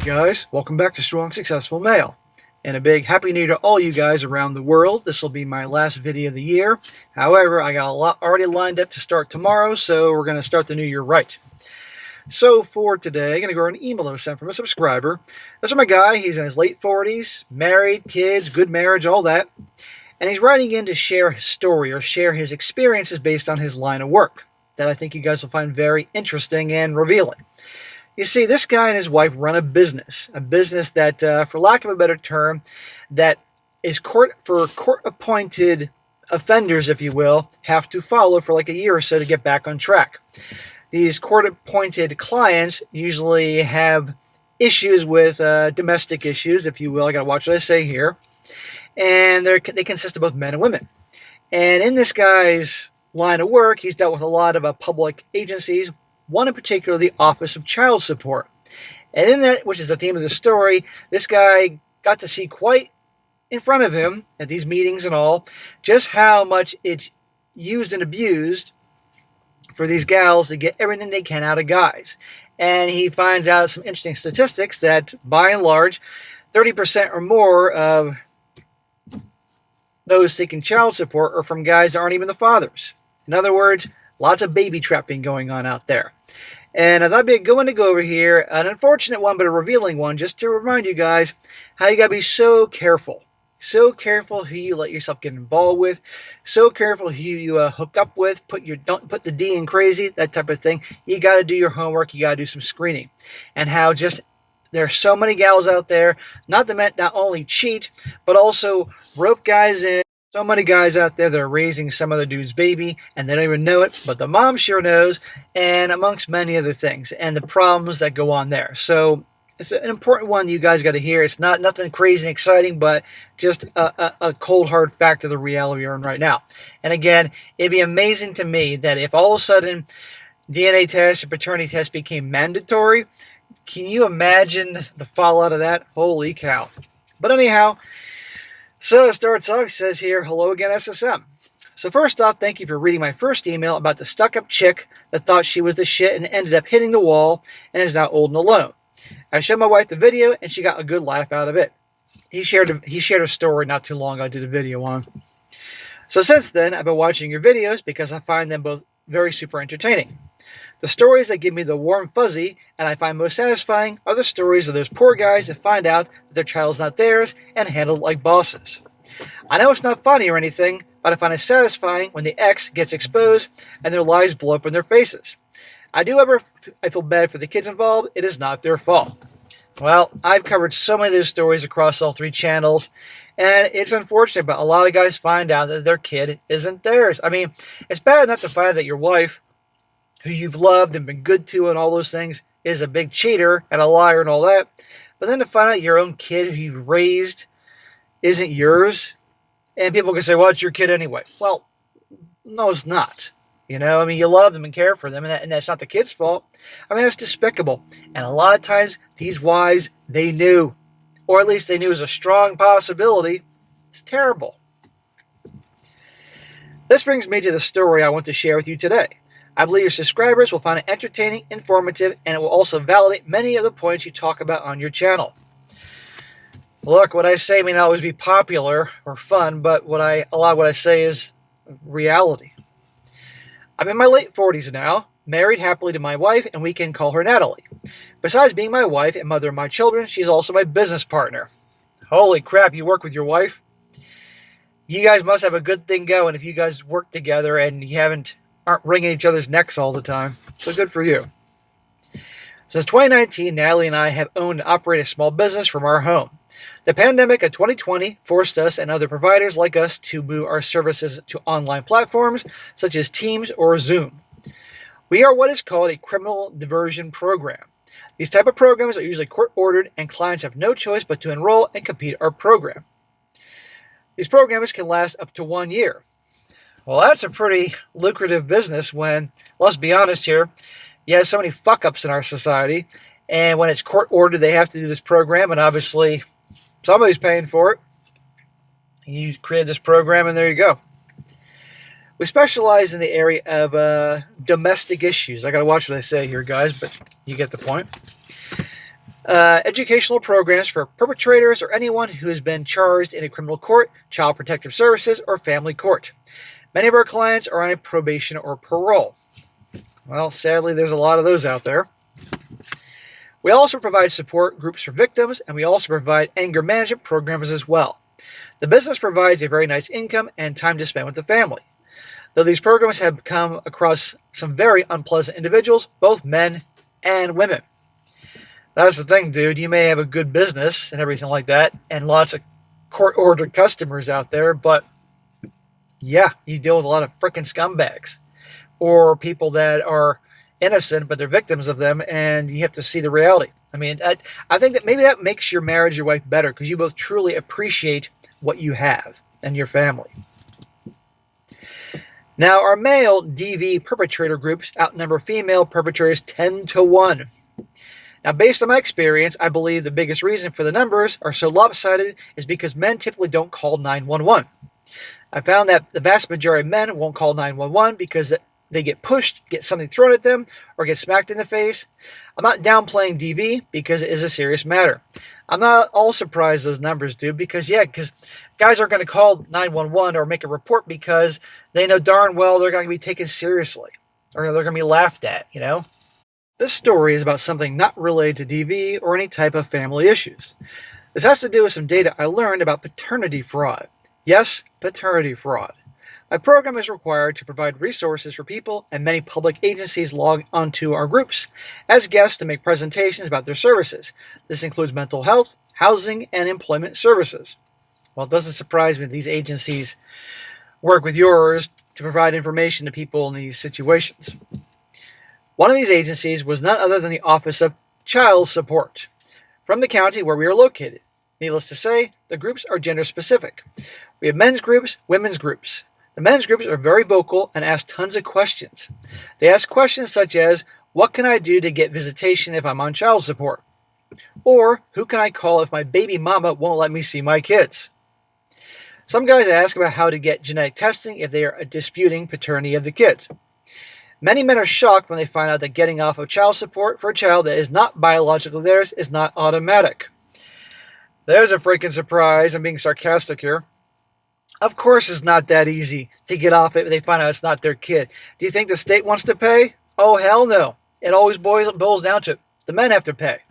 guys, welcome back to Strong Successful Male. And a big Happy New Year to all you guys around the world. This will be my last video of the year. However, I got a lot already lined up to start tomorrow, so we're going to start the new year right. So for today, I'm going to go over an email I was sent from a subscriber. This is my guy. He's in his late 40s, married, kids, good marriage, all that. And he's writing in to share his story or share his experiences based on his line of work that I think you guys will find very interesting and revealing. You see, this guy and his wife run a business that, for lack of a better term, that is court-appointed offenders, if you will, have to follow for like a year or so to get back on track. These court-appointed clients usually have issues with domestic issues, if you will. I got to watch what I say here. And they consist of both men and women. And in this guy's line of work, he's dealt with a lot of public agencies, one in particular, the Office of Child Support. And in that, which is the theme of the story, this guy got to see quite in front of him at these meetings and all, just how much it's used and abused for these gals to get everything they can out of guys. And he finds out some interesting statistics that, by and large, 30% or more of those seeking child support are from guys that aren't even the fathers. In other words, lots of baby trapping going on out there. And I thought it'd be a good one to go over here, an unfortunate one, but a revealing one, just to remind you guys how you got to be so careful. So careful who you let yourself get involved with. So careful who you hook up with. Don't put the D in crazy, that type of thing. You got to do your homework. You got to do some screening. And how just there are so many gals out there, not only cheat, but also rope guys in. So many guys out there that are raising some other dude's baby, and they don't even know it, but the mom sure knows, and amongst many other things, and the problems that go on there. So it's an important one you guys got to hear. It's not nothing crazy and exciting, but just a cold, hard fact of the reality we're in right now. And again, it'd be amazing to me that if all of a sudden DNA tests or paternity tests became mandatory, can you imagine the fallout of that? Holy cow. But anyhow, so it starts off, it says here, hello again, SSM. So first off, thank you for reading my first email about the stuck-up chick that thought she was the shit and ended up hitting the wall and is now old and alone. I showed my wife the video, and she got a good laugh out of it. He shared a story not too long ago I did a video on. So since then, I've been watching your videos because I find them both very super entertaining. The stories that give me the warm fuzzy and I find most satisfying are the stories of those poor guys that find out that their child's not theirs and handled like bosses. I know it's not funny or anything, but I find it satisfying when the ex gets exposed and their lies blow up in their faces. I feel bad for the kids involved. It is not their fault. Well, I've covered so many of those stories across all three channels, and it's unfortunate, but a lot of guys find out that their kid isn't theirs. I mean, it's bad enough to find out that your wife, who you've loved and been good to and all those things, is a big cheater and a liar and all that. But then to find out your own kid who you've raised isn't yours, and people can say, well, it's your kid anyway. Well, no, it's not. You know, I mean, you love them and care for them, and that's not the kid's fault. I mean, that's despicable. And a lot of times, these wives, they knew. Or at least they knew it was a strong possibility. It's terrible. This brings me to the story I want to share with you today. I believe your subscribers will find it entertaining, informative, and it will also validate many of the points you talk about on your channel. Look, what I say may not always be popular or fun, but a lot of what I say is reality. I'm in my late 40s now, married happily to my wife, and we can call her Natalie. Besides being my wife and mother of my children, she's also my business partner. Holy crap, you work with your wife? You guys must have a good thing going if you guys work together and you aren't wringing each other's necks all the time. So good for you. Since 2019, Natalie and I have owned and operated a small business from our home. The pandemic of 2020 forced us and other providers like us to move our services to online platforms such as Teams or Zoom. We are what is called a criminal diversion program. These type of programs are usually court-ordered and clients have no choice but to enroll and complete our program. These programs can last up to 1 year. Well, that's a pretty lucrative business when, let's be honest here, you have so many fuck-ups in our society, and when it's court-ordered, they have to do this program, and obviously somebody's paying for it. You created this program, and there you go. We specialize in the area of domestic issues. I got to watch what I say here, guys, but you get the point. Educational programs for perpetrators or anyone who has been charged in a criminal court, child protective services, or family court. Many of our clients are on a probation or parole. Well, sadly, there's a lot of those out there. We also provide support groups for victims, and we also provide anger management programs as well. The business provides a very nice income and time to spend with the family. Though these programs have come across some very unpleasant individuals, both men and women. That's the thing, dude. You may have a good business and everything like that, and lots of court-ordered customers out there, but yeah, you deal with a lot of freaking scumbags. Or people that are innocent, but they're victims of them, and you have to see the reality. I mean, I think that maybe that makes your marriage, your wife, better, because you both truly appreciate what you have and your family. Now, our male DV perpetrator groups outnumber female perpetrators 10 to 1. Now, based on my experience, I believe the biggest reason for the numbers are so lopsided is because men typically don't call 911. I found that the vast majority of men won't call 911 because they get pushed, get something thrown at them, or get smacked in the face. I'm not downplaying DV because it is a serious matter. I'm not all surprised those numbers do because guys aren't going to call 911 or make a report because they know darn well they're going to be taken seriously or they're going to be laughed at, you know. This story is about something not related to DV or any type of family issues. This has to do with some data I learned about paternity fraud. Yes, paternity fraud. My program is required to provide resources for people, and many public agencies log onto our groups as guests to make presentations about their services. This includes mental health, housing, and employment services. Well, it doesn't surprise me that these agencies work with yours to provide information to people in these situations. One of these agencies was none other than the Office of Child Support from the county where we are located. Needless to say, the groups are gender specific. We have men's groups, women's groups. The men's groups are very vocal and ask tons of questions. They ask questions such as, what can I do to get visitation if I'm on child support? Or, who can I call if my baby mama won't let me see my kids? Some guys ask about how to get genetic testing if they are disputing paternity of the kids. Many men are shocked when they find out that getting off of child support for a child that is not biologically theirs is not automatic. There's a freaking surprise. I'm being sarcastic here. Of course it's not that easy to get off it if they find out it's not their kid. Do you think the state wants to pay? Oh, hell no. It always boils down to it. The men have to pay.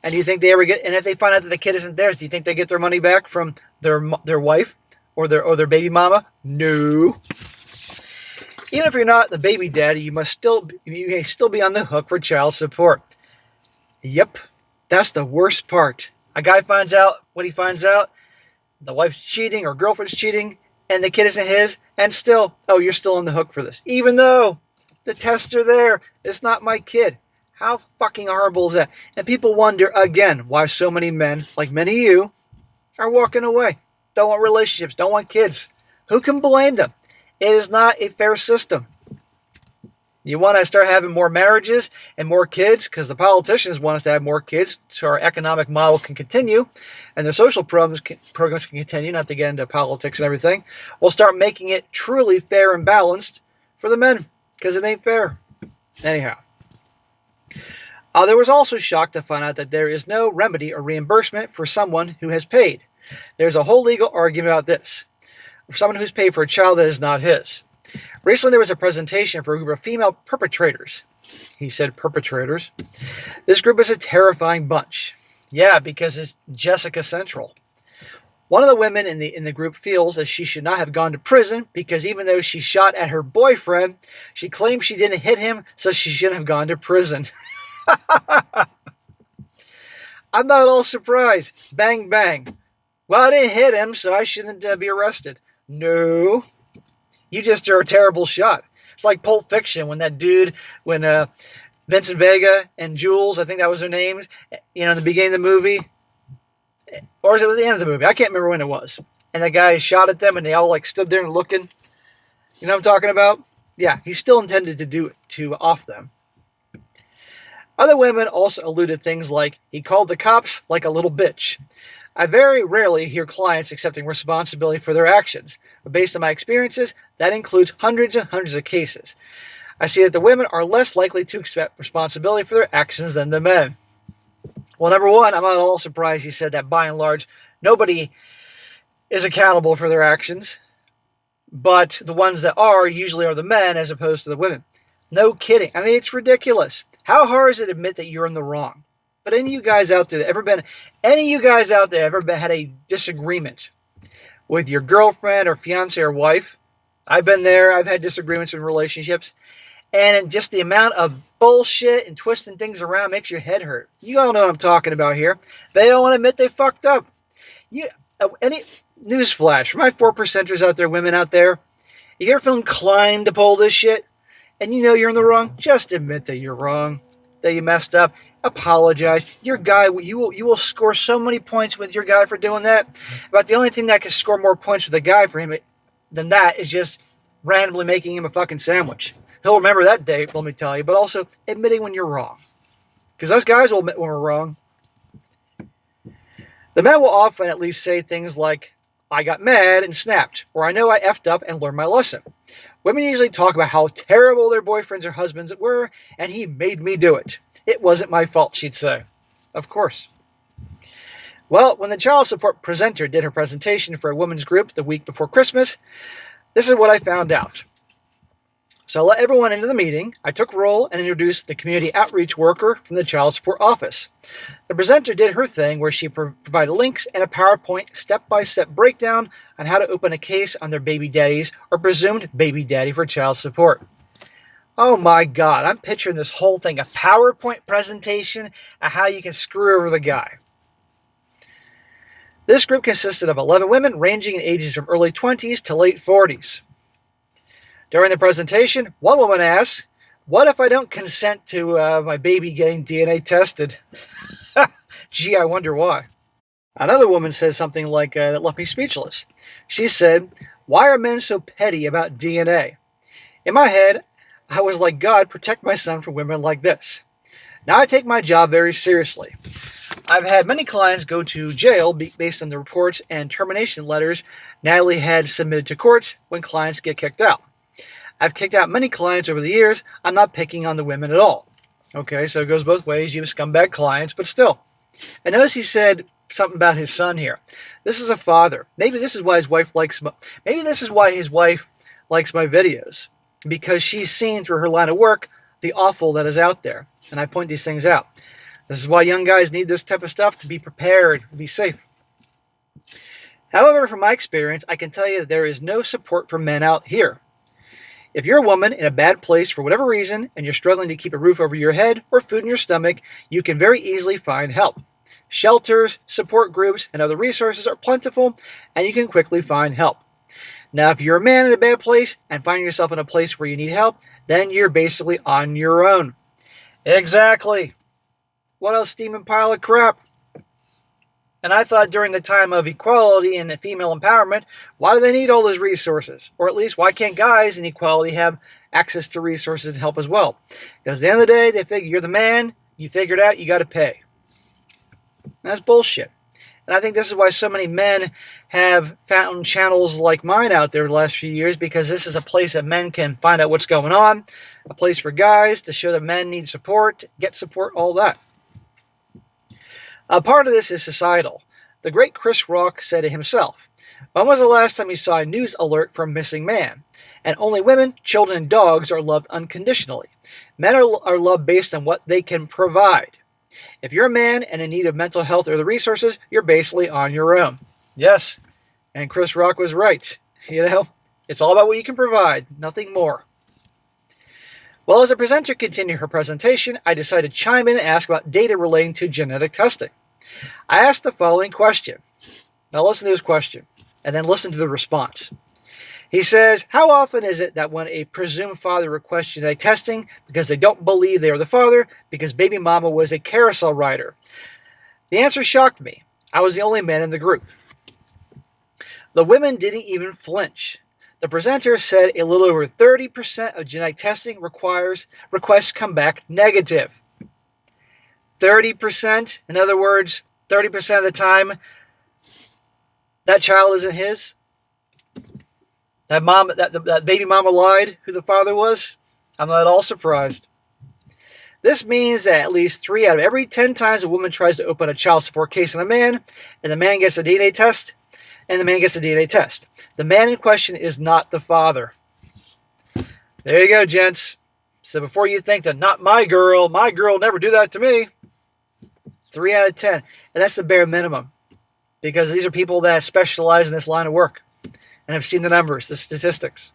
And do you think they ever get, and if they find out that the kid isn't theirs, do you think they get their money back from their wife or their baby mama? No. Even if you're not the baby daddy, you may still be on the hook for child support. Yep. That's the worst part. A guy finds out what he finds out. The wife's cheating or girlfriend's cheating, and the kid isn't his, and still, oh, you're still on the hook for this. Even though the tests are there, it's not my kid. How fucking horrible is that? And people wonder, again, why so many men, like many of you, are walking away. Don't want relationships, don't want kids. Who can blame them? It is not a fair system. You want to start having more marriages and more kids because the politicians want us to have more kids so our economic model can continue and their social programs can continue, not to get into politics and everything. We'll start making it truly fair and balanced for the men because it ain't fair. Anyhow. There was also shock to find out that there is no remedy or reimbursement for someone who has paid. There's a whole legal argument about this. For someone who's paid for a child that is not his. Recently, there was a presentation for a group of female perpetrators. He said perpetrators. This group is a terrifying bunch. Yeah, because it's Jessica Central. One of the women in the group feels that she should not have gone to prison because even though she shot at her boyfriend, she claims she didn't hit him, so she shouldn't have gone to prison. I'm not all surprised. Bang, bang. Well, I didn't hit him, so I shouldn't be arrested. No. You just are a terrible shot. It's like Pulp Fiction when Vincent Vega and Jules, I think that was their names, in the beginning of the movie, or was it at the end of the movie? I can't remember when it was. And that guy shot at them and they all stood there and looking. You know what I'm talking about? Yeah, he still intended to do it, to off them. Other women also alluded things like, he called the cops like a little bitch. I very rarely hear clients accepting responsibility for their actions, but based on my experiences, that includes hundreds and hundreds of cases. I see that the women are less likely to accept responsibility for their actions than the men. Well, number one, I'm not at all surprised he said that by and large, nobody is accountable for their actions, but the ones that are usually are the men as opposed to the women. No kidding. I mean, it's ridiculous. How hard is it to admit that you're in the wrong? But any of you guys out there ever had a disagreement with your girlfriend or fiance or wife? I've been there. I've had disagreements in relationships. And just the amount of bullshit and twisting things around makes your head hurt. You all know what I'm talking about here. They don't want to admit they fucked up. Any newsflash for my 4%ers out there, women out there, you ever feel inclined to pull this shit and you know you're in the wrong? Just admit that you're wrong, that you messed up. Apologize. Your guy, you will score so many points with your guy for doing that. But the only thing that can score more points with a guy for him than that is just randomly making him a fucking sandwich. He'll remember that day, let me tell you, but also admitting when you're wrong. Because us guys will admit when we're wrong. The men will often at least say things like, I got mad and snapped, or I know I effed up and learned my lesson. Women usually talk about how terrible their boyfriends or husbands were, and he made me do it. It wasn't my fault, she'd say. Of course. Well, when the child support presenter did her presentation for a women's group the week before Christmas, this is what I found out. So I let everyone into the meeting. I took roll and introduced the community outreach worker from the child support office. The presenter did her thing where she provided links and a PowerPoint step-by-step breakdown on how to open a case on their baby daddies or presumed baby daddy for child support. Oh my God, I'm picturing this whole thing, a PowerPoint presentation of how you can screw over the guy. This group consisted of 11 women ranging in ages from early 20s to late 40s. During the presentation, one woman asked, what if I don't consent to my baby getting DNA tested? Gee, I wonder why. Another woman said something like that left me speechless. She said, why are men so petty about DNA? In my head, I was like, God, protect my son from women like this. Now I take my job very seriously. I've had many clients go to jail based on the reports and termination letters Natalie had submitted to courts when clients get kicked out. I've kicked out many clients over the years. I'm not picking on the women at all. Okay, so it goes both ways. You have scumbag clients, but still. And notice he said something about his son here. This is a father. Maybe this is why his wife likes my videos. Because she's seen through her line of work the awful that is out there. And I point these things out. This is why young guys need this type of stuff to be prepared, to be safe. However, from my experience, I can tell you that there is no support for men out here. If you're a woman in a bad place for whatever reason and you're struggling to keep a roof over your head or food in your stomach, you can very easily find help. Shelters, support groups, and other resources are plentiful, and you can quickly find help. Now, if you're a man in a bad place and find yourself in a place where you need help, then you're basically on your own. Exactly. What a steaming pile of crap. And I thought during the time of equality and female empowerment, why do they need all those resources? Or at least, why can't guys in equality have access to resources to help as well? Because at the end of the day, they figure you're the man, you figured out, you got to pay. That's bullshit. And I think this is why so many men have found channels like mine out there the last few years, because this is a place that men can find out what's going on, a place for guys to show that men need support, get support, all that. A part of this is societal. The great Chris Rock said it himself. When was the last time you saw a news alert for a missing man? And only women, children, and dogs are loved unconditionally. Men are loved based on what they can provide. If you're a man and in need of mental health or the resources, you're basically on your own. Yes, and Chris Rock was right. You know, it's all about what you can provide, nothing more. Well, as the presenter continued her presentation, I decided to chime in and ask about data relating to genetic testing. I asked the following question. Now listen to this question, and then listen to the response. He says, how often is it that when a presumed father requests genetic testing because they don't believe they are the father because baby mama was a carousel rider? The answer shocked me. I was the only man in the group. The women didn't even flinch. The presenter said a little over 30% of genetic testing requests come back negative. 30%? In other words, 30% of the time, that child isn't his? That baby mama lied who the father was? I'm not at all surprised. This means that at least 3 out of every 10 times a woman tries to open a child support case on a man, and the man gets a DNA test, the man in question is not the father. There you go, gents. So before you think that not my girl never do that to me, 3 out of 10. And that's the bare minimum. Because these are people that specialize in this line of work and have seen the numbers, the statistics.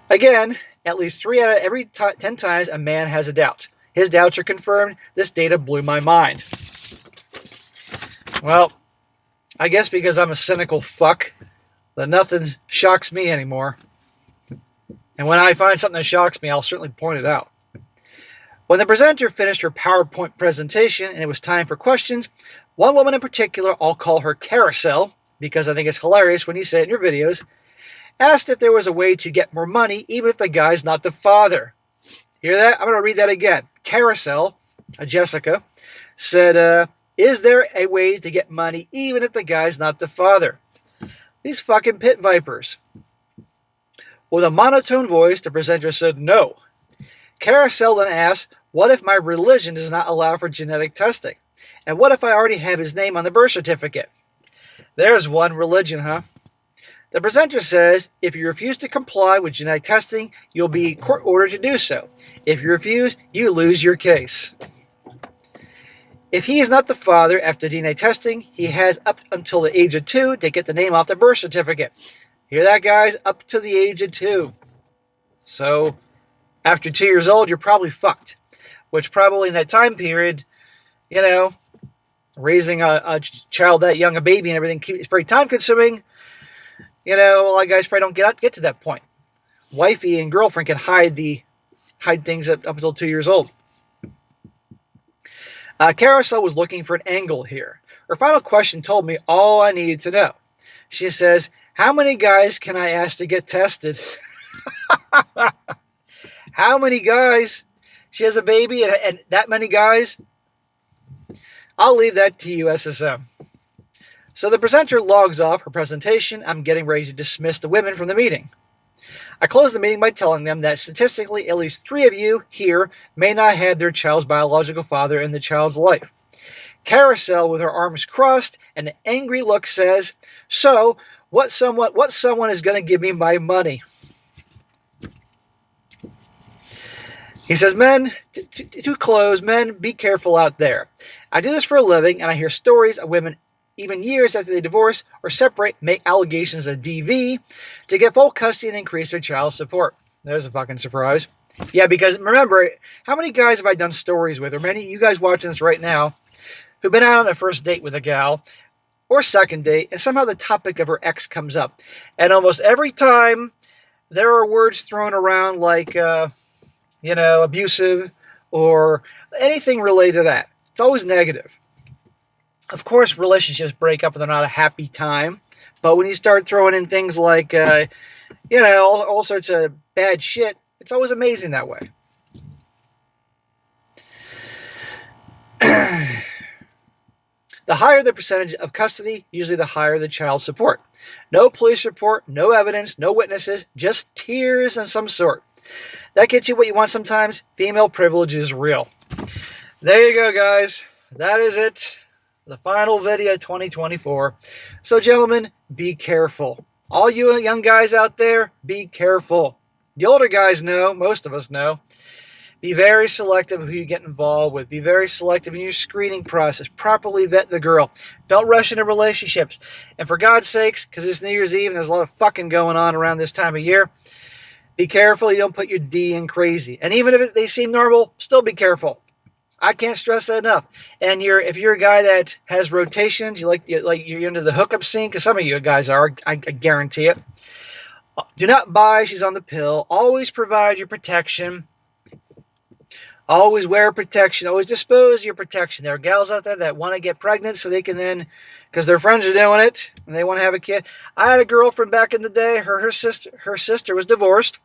Again, at least 3 out of every 10 times a man has a doubt. His doubts are confirmed. This data blew my mind. Well, I guess because I'm a cynical fuck, that nothing shocks me anymore. And when I find something that shocks me, I'll certainly point it out. When the presenter finished her PowerPoint presentation and it was time for questions, one woman in particular, I'll call her Carousel, because I think it's hilarious when you say it in your videos, asked if there was a way to get more money even if the guy's not the father. Hear that? I'm going to read that again. Carousel, Jessica, said, is there a way to get money even if the guy's not the father? These fucking pit vipers. With a monotone voice, the presenter said no. Carousel then asked, what if my religion does not allow for genetic testing? And what if I already have his name on the birth certificate? There's one religion, huh? The presenter says, if you refuse to comply with genetic testing, you'll be court ordered to do so. If you refuse, you lose your case. If he is not the father after DNA testing, he has up until the age of 2 to get the name off the birth certificate. Hear that, guys? Up to the age of 2. So, after 2 years old, you're probably fucked. Which probably in that time period, raising a child that young, a baby and everything, is pretty time consuming. A lot of guys probably don't get to that point. Wifey and girlfriend can hide things up until 2 years old. Carousel was looking for an angle here. Her final question told me all I needed to know. She says, how many guys can I ask to get tested? How many guys? She has a baby and that many guys? I'll leave that to you, SSM. So the presenter logs off her presentation. I'm getting ready to dismiss the women from the meeting. I close the meeting by telling them that statistically, at least 3 of you here may not have their child's biological father in the child's life. Carousel, with her arms crossed and an angry look, says, so, what someone is going to give me my money? He says, men, to close, men, be careful out there. I do this for a living, and I hear stories of women, even years after they divorce or separate, make allegations of DV to get full custody and increase their child support. There's a fucking surprise. Yeah, because remember, how many guys have I done stories with, or many of you guys watching this right now, who've been out on a first date with a gal, or second date, and somehow the topic of her ex comes up. And almost every time, there are words thrown around like, abusive, or anything related to that. It's always negative. Of course, relationships break up and they're not a happy time. But when you start throwing in things like, all sorts of bad shit, it's always amazing that way. The higher the percentage of custody, usually the higher the child support. No police report, no evidence, no witnesses, just tears of some sort. That gets you what you want sometimes. Female privilege is real. There you go, guys. That is it. The final video 2024. So, gentlemen, be careful. All you young guys out there, be careful. The older guys know, most of us know. Be very selective of who you get involved with. Be very selective in your screening process. Properly vet the girl. Don't rush into relationships. And for God's sakes, because it's New Year's Eve and there's a lot of fucking going on around this time of year, be careful you don't put your D in crazy. And even if they seem normal, still be careful. I can't stress that enough. And if you're a guy that has rotations, you're into the hookup scene, because some of you guys are, I guarantee it. Do not buy she's on the pill. Always provide your protection. Always wear protection. Always dispose your protection. There are gals out there that want to get pregnant so they can then, because their friends are doing it, and they want to have a kid. I had a girlfriend back in the day. Her sister was divorced,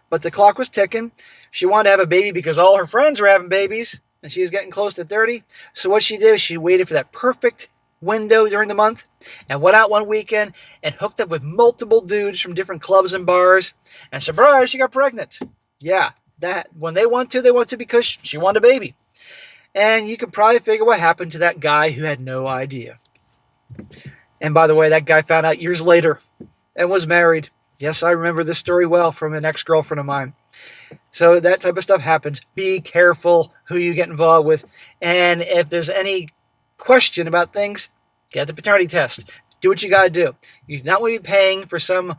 but the clock was ticking. She wanted to have a baby because all her friends were having babies, and she was getting close to 30. So what she did is she waited for that perfect window during the month and went out one weekend and hooked up with multiple dudes from different clubs and bars. And surprise, she got pregnant. Yeah, that when they want to because she wanted a baby. And you can probably figure what happened to that guy who had no idea. And by the way, that guy found out years later and was married. Yes, I remember this story well from an ex-girlfriend of mine. So that type of stuff happens. Be careful who you get involved with. And if there's any question about things, get the paternity test. Do what you got to do. You're not going to be paying for some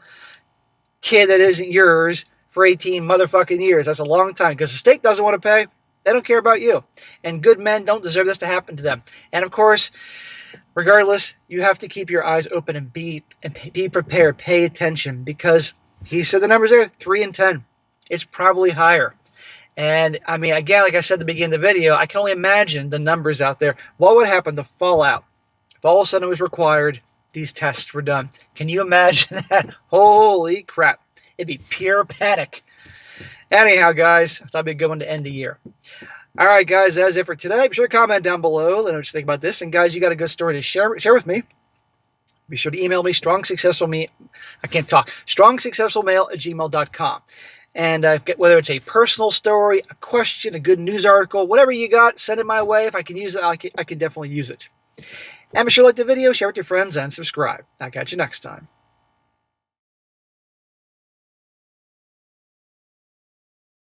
kid that isn't yours for 18 motherfucking years. That's a long time because the state doesn't want to pay. They don't care about you. And good men don't deserve this to happen to them. And of course, regardless, you have to keep your eyes open and be prepared. Pay attention because he said the numbers there, 3 in 10. It's probably higher. And I mean, again, like I said at the beginning of the video, I can only imagine the numbers out there. What would happen to fall out if all of a sudden it was required, these tests were done? Can you imagine that? Holy crap. It'd be pure panic. Anyhow, guys, I thought it'd be a good one to end the year. All right, guys, that's it for today. Be sure to comment down below. Let me know what you think about this. And guys, you got a good story to share with me. Be sure to email me, strongsuccessfulmail@gmail.com. And whether it's a personal story, a question, a good news article, whatever you got, send it my way. If I can use it, I can definitely use it. And be sure to like the video, share it with your friends, and subscribe. I'll catch you next time.